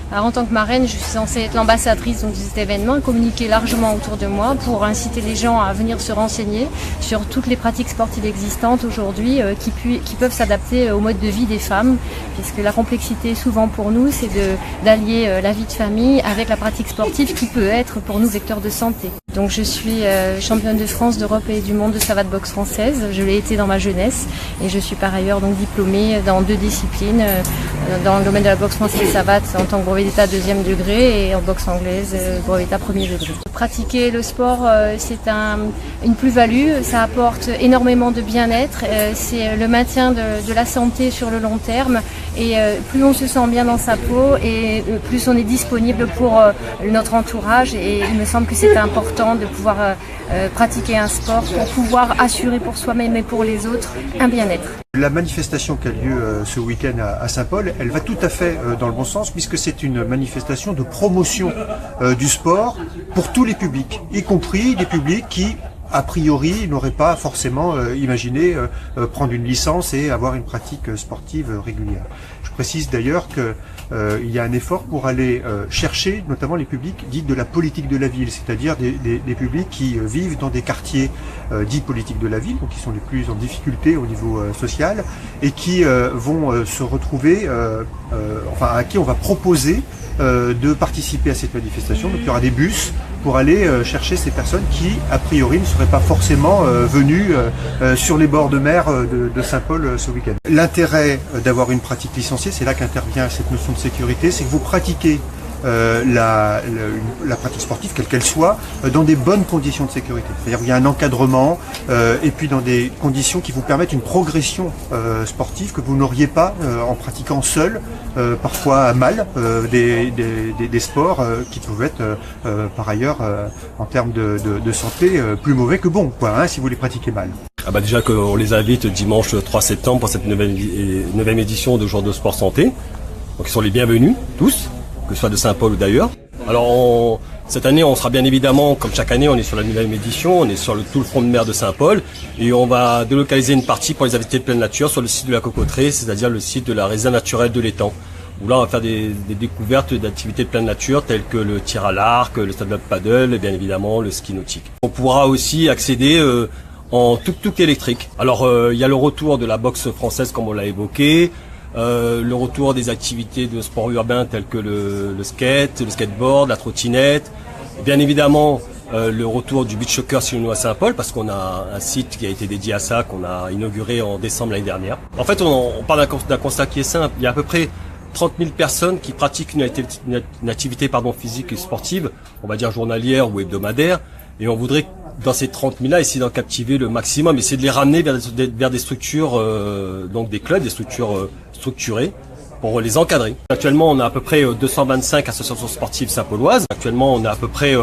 Alors, en tant que marraine, je suis censée être l'ambassadrice de cet événement et communiquer largement autour de moi pour inciter les gens à venir se renseigner sur toutes les pratiques sportives existantes aujourd'hui qui peuvent s'adapter au mode de vie des femmes, puisque la complexité souvent pour nous, c'est d'allier la vie de famille avec la pratique sportive qui peut être pour nous vecteur de santé. Donc je suis championne de France, d'Europe et du monde de savate boxe française. Je l'ai été dans ma jeunesse et je suis par ailleurs donc diplômée dans 2 disciplines, dans le domaine de la boxe française savate en tant que brevet d'état 2e degré et en boxe anglaise brevet d'état 1er degré. Pratiquer le sport, c'est une plus-value, ça apporte énormément de bien-être, c'est le maintien de la santé sur le long terme et plus on se sent bien dans sa peau et plus on est disponible pour notre entourage et il me semble que c'est important de pouvoir pratiquer un sport pour pouvoir assurer pour soi-même et pour les autres un bien-être. La manifestation qui a lieu ce week-end à Saint-Paul, elle va tout à fait dans le bon sens puisque c'est une manifestation de promotion du sport pour tous les publics, y compris des publics qui, a priori, n'auraient pas forcément imaginé prendre une licence et avoir une pratique sportive régulière. Je précise d'ailleurs que il y a un effort pour aller chercher notamment les publics dits de la politique de la ville, c'est-à-dire des publics qui vivent dans des quartiers dits politiques de la ville, donc qui sont les plus en difficulté au niveau social, et qui vont se retrouver, enfin à qui on va proposer de participer à cette manifestation. Donc il y aura des bus pour aller chercher ces personnes qui, a priori, ne seraient pas forcément venues sur les bords de mer de Saint-Paul ce week-end. L'intérêt d'avoir une pratique licenciée, c'est là qu'intervient cette notion de sécurité, c'est que vous pratiquez la pratique sportive, quelle qu'elle soit, dans des bonnes conditions de sécurité. C'est-à-dire qu'il y a un encadrement et puis dans des conditions qui vous permettent une progression sportive que vous n'auriez pas en pratiquant seul, parfois mal, des sports qui peuvent être par ailleurs en termes de santé plus mauvais que bon, quoi, hein, si vous les pratiquez mal. Ah bah déjà qu'on les invite dimanche 3 septembre pour cette 9e édition de Jour de Sport Santé. Donc ils sont les bienvenus, tous, que ce soit de Saint-Paul ou d'ailleurs. Alors cette année, on sera bien évidemment, comme chaque année, on est sur la 9e édition, on est sur tout le front de mer de Saint-Paul et on va délocaliser une partie pour les activités de pleine nature sur le site de la Cocoterie, c'est-à-dire le site de la réserve naturelle de l'étang. Où là, on va faire des découvertes d'activités de pleine nature telles que le tir à l'arc, le stand-up paddle et bien évidemment le ski nautique. On pourra aussi accéder en tuk-tuk électrique. Alors il y a le retour de la boxe française comme on l'a évoqué, le retour des activités de sport urbain telles que le skate, le skateboard, la trottinette, et bien évidemment le retour du beach soccer chez nous à Saint-Paul parce qu'on a un site qui a été dédié à ça qu'on a inauguré en décembre l'année dernière. En fait on part d'un constat qui est simple, il y a à peu près 30 000 personnes qui pratiquent une activité physique et sportive, on va dire journalière ou hebdomadaire, et on voudrait dans ces 30 000 là essayer d'en captiver le maximum, essayer de les ramener vers des structures, donc des clubs, des structures structurées pour les encadrer. Actuellement on a à peu près 225 associations sportives saint-pauloises, actuellement on a à peu près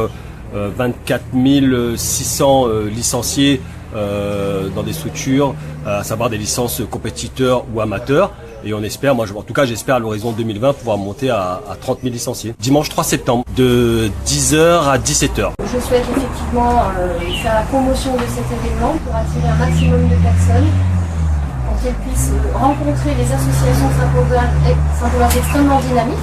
24 600 licenciés dans des structures, à savoir des licences compétiteurs ou amateurs. Et on espère, en tout cas j'espère à l'horizon 2020 pouvoir monter à 30 000 licenciés. Dimanche 3 septembre, de 10h à 17h. Je souhaite effectivement faire la promotion de cet événement pour attirer un maximum de personnes, pour qu'elles puissent rencontrer les associations saint-pauloises extrêmement dynamiques.